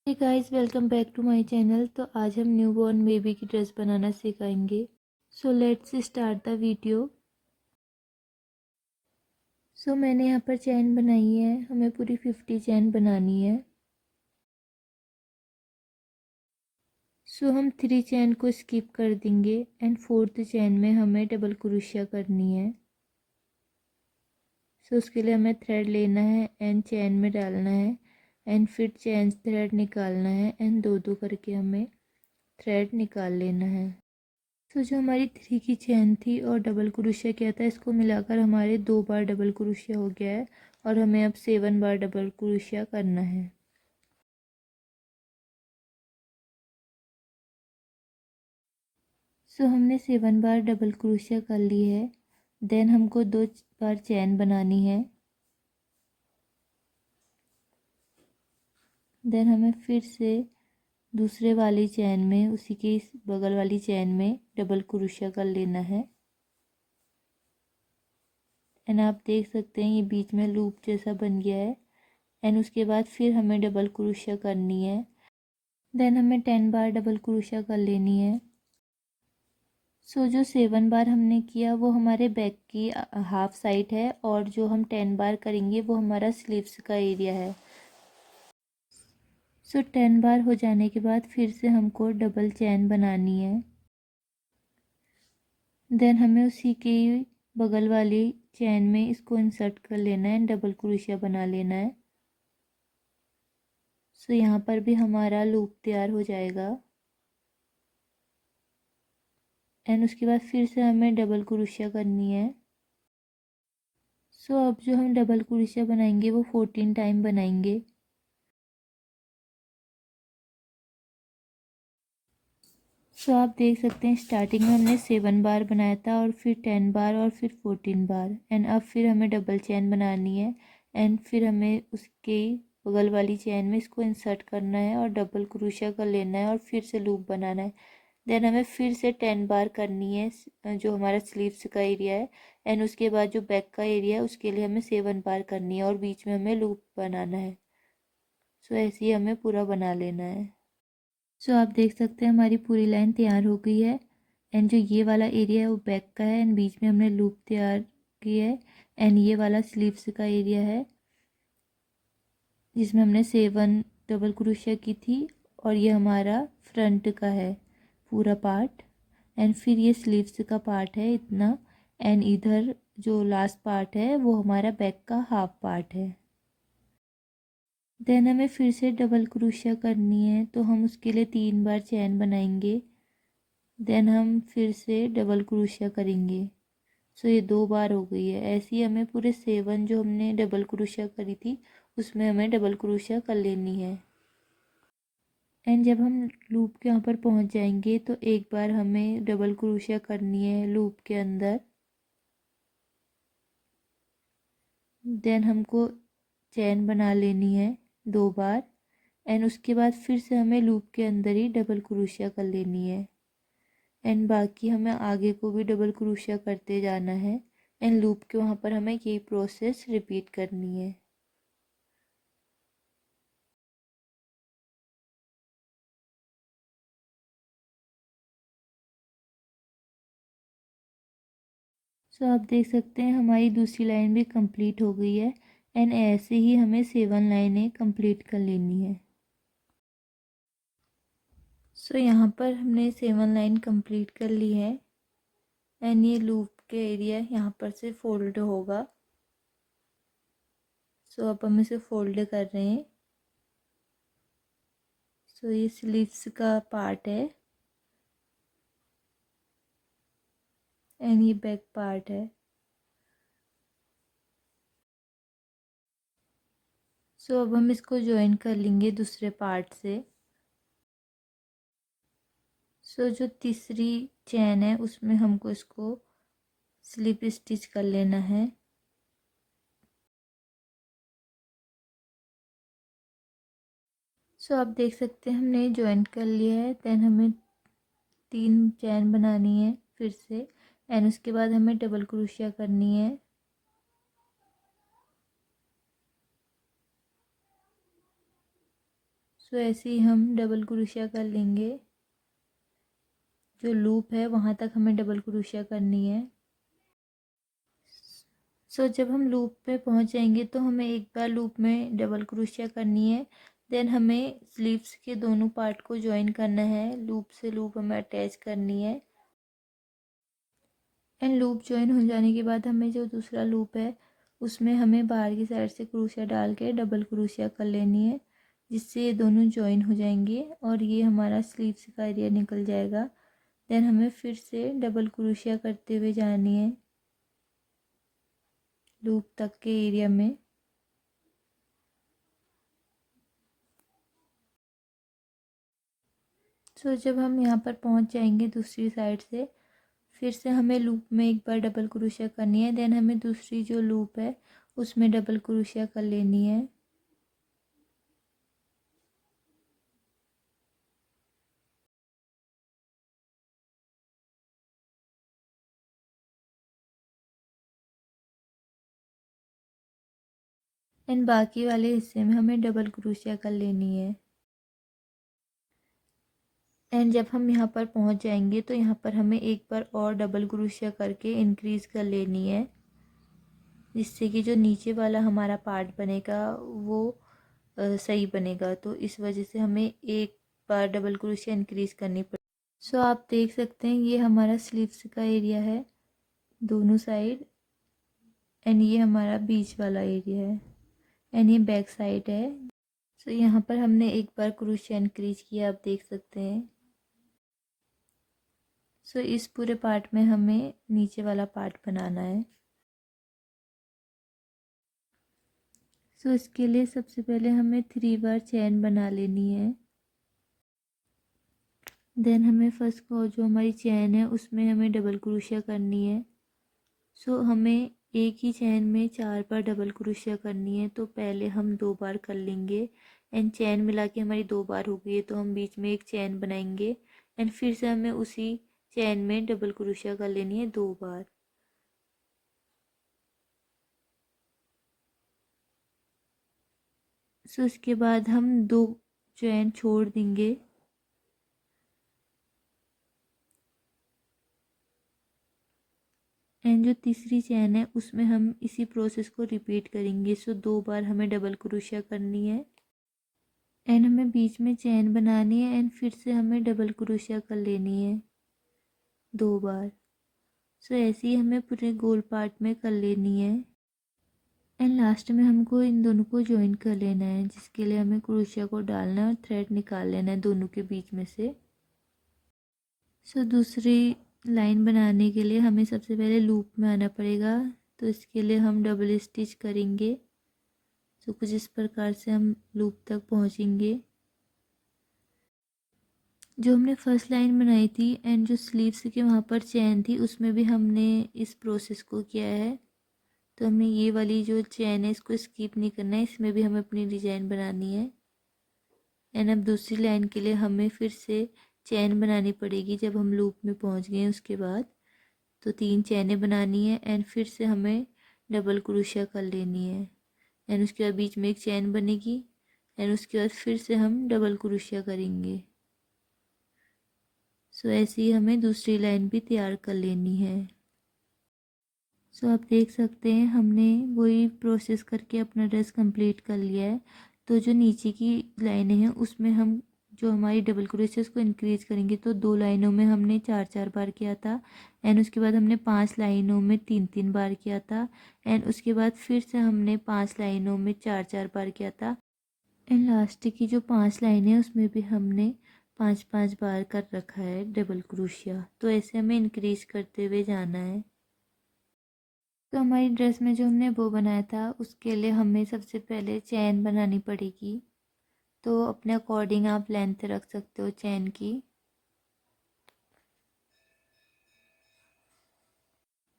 Hey guys, welcome back to my channel. तो आज हम न्यूबॉर्न बेबी की ड्रेस बनाना सिखाएंगे। So let's start the video. So मैंने यहाँ पर चैन बनाई है, हमें पूरी 50 चैन बनानी है। सो हम 3 चैन को स्किप कर देंगे एंड 4th चैन में हमें डबल क्रोशिया करनी है। सो उसके लिए हमें थ्रेड लेना है एंड चैन में डालना है एंड फिर चैन थ्रेड निकालना है एंड दो दो करके हमें थ्रेड निकाल लेना है। तो जो हमारी 3 की चैन थी और डबल क्रोशिया किया था, इसको मिलाकर हमारे 2 बार डबल क्रोशिया हो गया है और हमें अब 7 बार डबल क्रोशिया करना है। सो हमने 7 बार डबल क्रोशिया कर ली है। देन हमको 2 बार चैन बनानी है। देन हमें फिर से दूसरे वाली चैन में, उसी के बगल वाली चैन में डबल क्रोशिया कर लेना है। एंड आप देख सकते हैं ये बीच में लूप जैसा बन गया है। एंड उसके बाद फिर हमें डबल क्रोशिया करनी है। देन हमें 10 बार डबल क्रोशिया कर लेनी है। सो जो 7 बार हमने किया वो हमारे बैक की हाफ साइड है और जो हम 10 बार करेंगे वो हमारा स्लीव्स का एरिया है। सो 10 बार हो जाने के बाद फिर से हमको डबल चैन बनानी है। देन हमें उसी के बगल वाली चैन में इसको इंसर्ट कर लेना है, डबल क्रोशिया बना लेना है। सो यहाँ पर भी हमारा लूप तैयार हो जाएगा। एंड उसके बाद फिर से हमें डबल क्रोशिया करनी है। सो अब जो हम डबल क्रोशिया बनाएंगे वो 14 टाइम बनाएंगे। सो आप देख सकते हैं स्टार्टिंग में हमने 7 बार बनाया था और फिर 10 बार और फिर 14 बार। एंड अब फिर हमें डबल चैन बनानी है एंड फिर हमें उसके बगल वाली चैन में इसको इंसर्ट करना है और डबल क्रोशिया कर लेना है और फिर से लूप बनाना है। देन हमें फिर से 10 बार करनी है जो हमारा स्लीव्स का एरिया है। एंड उसके बाद जो बैक का एरिया है उसके लिए हमें 7 बार करनी है और बीच में हमें लूप बनाना है। सो ऐसे ही हमें पूरा बना लेना है। सो आप देख सकते हैं हमारी पूरी लाइन तैयार हो गई है। एंड जो ये वाला एरिया है वो बैक का है एंड बीच में हमने लूप तैयार की है। एंड ये वाला स्लीव्स का एरिया है जिसमें हमने 7 डबल क्रोशिया की थी और ये हमारा फ्रंट का है पूरा पार्ट। एंड फिर ये स्लीव्स का पार्ट है इतना। एंड इधर जो लास्ट पार्ट है वो हमारा बैक का हाफ पार्ट है। देन हमें फिर से डबल क्रोशिया करनी है तो हम उसके लिए 3 बार चैन बनाएंगे। देन हम फिर से डबल क्रोशिया करेंगे। सो ये 2 बार हो गई है। ऐसे ही हमें पूरे 7 जो हमने डबल क्रोशिया करी थी उसमें हमें डबल क्रोशिया कर लेनी है। एंड जब हम लूप के यहाँ पर पहुँच जाएंगे तो एक बार हमें डबल क्रोशिया करनी है लूप के अंदर। देन हमको चैन बना लेनी है 2 बार। एंड उसके बाद फिर से हमें लूप के अंदर ही डबल क्रोशिया कर लेनी है। एंड बाकी हमें आगे को भी डबल क्रोशिया करते जाना है। एंड लूप के वहाँ पर हमें यही प्रोसेस रिपीट करनी है। सो आप देख सकते हैं हमारी दूसरी लाइन भी कंप्लीट हो गई है। एंड ऐसे ही हमें 7 लाइनें कंप्लीट कर लेनी है। सो यहाँ पर हमने 7 लाइन कंप्लीट कर ली है। एंड ये लूप के एरिया यहाँ पर से फोल्ड होगा। सो अब हम इसे फोल्ड कर रहे हैं। सो ये स्लीव्स का पार्ट है एंड ये बैक पार्ट है। सो अब हम इसको ज्वाइन कर लेंगे दूसरे पार्ट से। सो जो तीसरी चैन है उसमें हमको इसको स्लिप स्टिच कर लेना है। सो आप देख सकते हैं हमने ज्वाइन कर लिया है। देन हमें 3 चैन बनानी है फिर से। एंड उसके बाद हमें डबल क्रोशिया करनी है। सो ऐसे ही हम डबल क्रोशिया कर लेंगे। जो लूप है वहाँ तक हमें डबल क्रोशिया करनी है। सो जब हम लूप पे पहुँच जाएंगे तो हमें एक बार लूप में डबल क्रोशिया करनी है। देन हमें स्लीव्स के दोनों पार्ट को ज्वाइन करना है, लूप से लूप हमें अटैच करनी है। एंड लूप ज्वाइन हो जाने के बाद हमें जो दूसरा लूप है उसमें हमें बाहर की साइड से क्रोशिया डाल के डबल क्रोशिया कर लेनी है, जिससे ये दोनों ज्वाइन हो जाएंगे और ये हमारा स्लीव्स का एरिया निकल जाएगा। देन हमें फिर से डबल क्रोशिया करते हुए जानी है लूप तक के एरिया में। सो जब हम यहाँ पर पहुँच जाएंगे दूसरी साइड से, फिर से हमें लूप में एक बार डबल क्रोशिया करनी है। देन हमें दूसरी जो लूप है उसमें डबल क्रोशिया कर लेनी है। एंड बाकी वाले हिस्से में हमें डबल क्रोशिया कर लेनी है। एंड जब हम यहाँ पर पहुँच जाएंगे तो यहाँ पर हमें एक बार और डबल क्रोशिया करके इंक्रीज़ कर लेनी है, जिससे कि जो नीचे वाला हमारा पार्ट बनेगा वो सही बनेगा। तो इस वजह से हमें एक बार डबल क्रोशिया इंक्रीज़ करनी पड़ेगी। सो आप देख सकते हैं ये हमारा स्लीव्स का एरिया है दोनों साइड, एंड ये हमारा बीच वाला एरिया है, एंड ये बैक साइड है। सो यहाँ पर हमने एक बार क्रोशिया इंक्रीज किया, आप देख सकते हैं। सो इस पूरे पार्ट में हमें नीचे वाला पार्ट बनाना है। सो इसके लिए सबसे पहले हमें 3 बार चेन बना लेनी है। देन हमें फर्स्ट को जो हमारी चेन है उसमें हमें डबल क्रोशिया करनी है। सो हमें एक ही चेन में 4 बार डबल क्रोशिया करनी है, तो पहले हम 2 बार कर लेंगे। एंड चेन मिला के हमारी 2 बार हो गई है, तो हम बीच में एक चेन बनाएंगे एंड फिर से हमें उसी चेन में डबल क्रोशिया कर लेनी है 2 बार। सो इसके बाद हम 2 चेन छोड़ देंगे एंड जो तीसरी चेन है उसमें हम इसी प्रोसेस को रिपीट करेंगे। सो 2 बार हमें डबल क्रोशिया करनी है एंड हमें बीच में चेन बनानी है एंड फिर से हमें डबल क्रोशिया कर लेनी है 2 बार। सो ऐसे ही हमें पूरे गोल पार्ट में कर लेनी है एंड लास्ट में हमको इन दोनों को ज्वाइन कर लेना है, जिसके लिए हमें क्रोशिया को डालना है और थ्रेड निकाल लेना है दोनों के बीच में से। सो दूसरी लाइन बनाने के लिए हमें सबसे पहले लूप में आना पड़ेगा, तो इसके लिए हम डबल स्टिच करेंगे। सो कुछ इस प्रकार से हम लूप तक पहुंचेंगे। जो हमने फर्स्ट लाइन बनाई थी एंड जो स्लीव्स के वहाँ पर चैन थी उसमें भी हमने इस प्रोसेस को किया है, तो हमें ये वाली जो चैन है इसको स्किप नहीं करना है, इसमें भी हमें अपनी डिज़ाइन बनानी है। एंड अब दूसरी लाइन के लिए हमें फिर से चैन बनानी पड़ेगी। जब हम लूप में पहुंच गए उसके बाद तो 3 चैनें बनानी है एंड फिर से हमें डबल क्रोशिया कर लेनी है एंड उसके बाद बीच में एक चैन बनेगी एंड उसके बाद फिर से हम डबल क्रोशिया करेंगे। सो ऐसे ही हमें दूसरी लाइन भी तैयार कर लेनी है। सो आप देख सकते हैं हमने वही प्रोसेस करके अपना ड्रेस कंप्लीट कर लिया है। तो जो नीचे की लाइनें हैं उसमें हम जो हमारी डबल क्रोशिया को इंक्रीज करेंगे, तो 2 लाइनों में हमने 4-4 बार किया था एंड उसके बाद हमने 5 लाइनों में 3-3 बार किया था एंड उसके बाद फिर से हमने 5 लाइनों में 4-4 बार किया था एंड लास्ट की जो 5 लाइनें हैं उसमें भी हमने 5-5 बार कर रखा है डबल क्रोशिया। तो ऐसे हमें इंक्रीज करते हुए जाना है। तो हमारी ड्रेस में जो हमने बो बनाया था उसके लिए हमें सबसे पहले चैन बनानी पड़ेगी, तो अपने अकॉर्डिंग आप लेंथ रख सकते हो चैन की।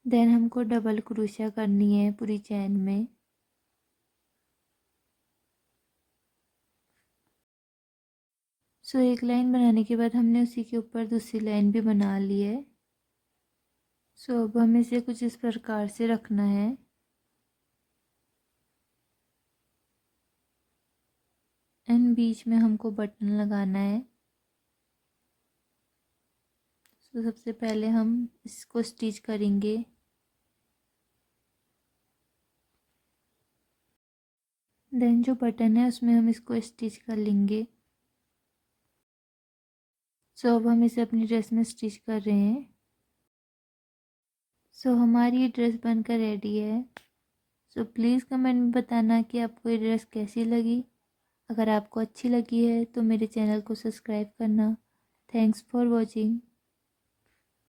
देन हमको डबल क्रोशिया करनी है पूरी चैन में। सो एक लाइन बनाने के बाद हमने उसी के ऊपर दूसरी लाइन भी बना ली है। सो अब हमें इसे कुछ इस प्रकार से रखना है एंड बीच में हमको बटन लगाना है। तो सबसे पहले हम इसको स्टिच करेंगे। देन जो बटन है उसमें हम इसको स्टिच कर लेंगे। सो अब हम इसे अपनी ड्रेस में स्टिच कर रहे हैं। सो हमारी ये ड्रेस बनकर रेडी है। सो प्लीज़ कमेंट में बताना कि आपको ये ड्रेस कैसी लगी। अगर आपको अच्छी लगी है तो मेरे चैनल को सब्सक्राइब करना। Thanks for watching.